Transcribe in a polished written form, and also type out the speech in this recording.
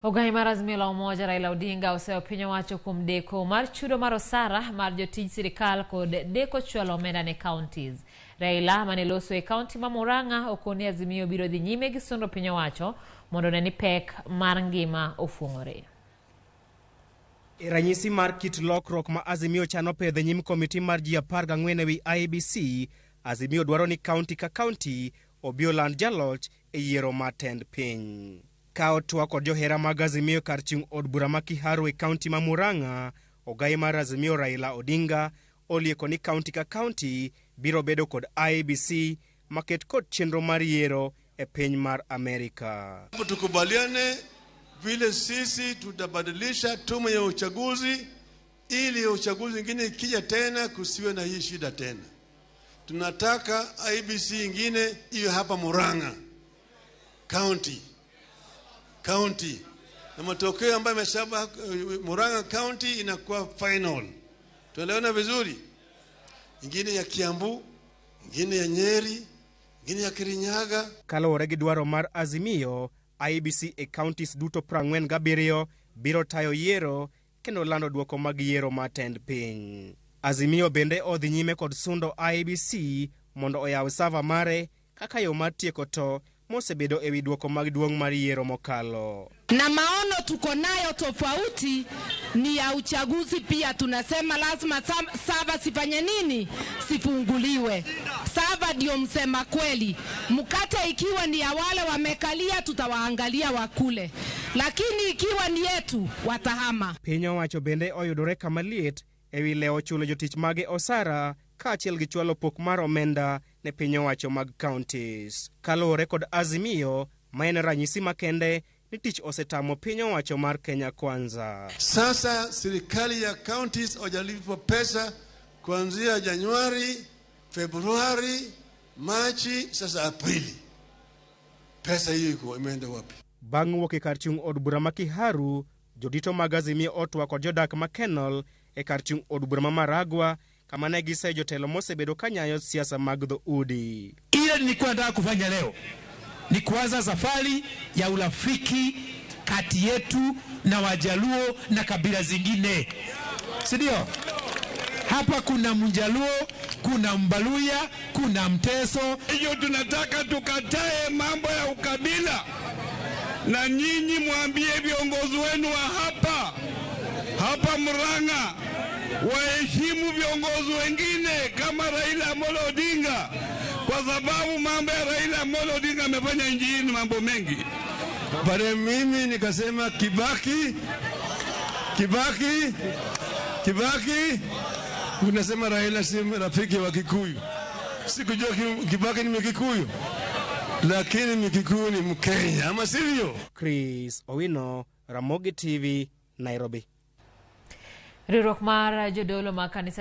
Ogai mar Azimio la Umoja Raila Odinga oseyo piny owacho kuom deko mar chudo mar osara mar jotij sirikal kod deko chwalo omenda ne counties. Raila mane loso e county ma Murang'a okoni Azimio biro dhi nyime gi sundo piny owacho mondo ne ni pek mar ngima ofuong'ore. Ranyisi mar kit lokruok ma Azimio chano pedho nyim komiti mar ji 14 ewi IEBC, Azimio dwaro ni county ka county obi oland jaloch e yiero mar tend piny. Ka otwa kod johera mag Azimio kar chung' od bura ma Kiharu e county ma Murang'a, ogai mar Azimio Raila Odinga olieko ni county ka county biro bedo kod IEBC maket kod chenro mar yiero e piny mar Amerika. Tukubaliane vile sisi tutabadilisha tume ya uchaguzi ili uchaguzi ingine ikija tena kusiwe na hii shida tena. Tunataka IEBC ingine iwe hapa Murang'a county na matokeo ambayo yamesaba Murang'a county inakuwa final. Tuelewana vizuri? Ingine ya Kiambu, ingine ya Nyeri, ingine ya Kirinyaga. Kaluwore gi dwaro mar Azimio, IEBC e counties duto 47 biro tayo yiero kendo lando duoko mag yiero ma tend piny. Azimio bende odhi nyime kod sundo IEBC mondo oyaw sava mare kaka yo mar tieko to mosebedo ewi duoko mag duong' mar yiero mokalo. Na maono tuko nayo tofauti ni ya uchaguzi pia. Tunasema lazima sava sifanye nini? Sifunguliwe. Sava ndio msema kweli. Mkate ikiwa ni ya wale wamekalia tutawaangalia wakule. Lakini ikiwa ni yetu watahama. Piny owacho bende oyudore kama liet ewi leo chulo jotich mage osara kaachiel gi chwalo pok mar omenda ne piny owacho mag counties. Kaluwore kod Azimio, ma en ranyisi makende ni tich osetamo piny owacho mar Kenya Kwanza. Sasa serikali ya counties hajalipwa pesa kuanzia Januari, Februari, Machi, sasa Aprili. Pesa hiyo iko imeenda wapi? Bang' wuok e kar chung' od bura ma Kiharu, jodito mag Azimio otwa kod jodak ma Kenol e kar chung' od bura ma Maragwa kama ne giseyo jotelo mosebedo kanyayo siasa mag dhoudi. Ile nilikuwa nataka kufanya leo ni kuanza safari ya urafiki kati yetu na Wajaluo na kabila zingine. Si ndio? Hapa kuna Mjaluo, kuna Mbaluya, kuna Mteso. Hiyo tunataka tukatae mambo ya ukabila. Na nyinyi mwambie viongozi wenu wa hapa Murang'a waheshimu viongozi wengine kama Raila Amolo Odinga, kwa sababu mambo ya Raila Amolo Odinga amefanya nchini mambo mengi. Pale mimi nikasema Kibaki, unasema Raila si rafiki wa Kikuyu. Sikujua Kibaki ni Mkikuyu, lakini Mkikuyu ni Mkenya, ama sivyo? Chris Owino, Ramogi TV, Nairobi. Riwruok mar jodolo ma kanisa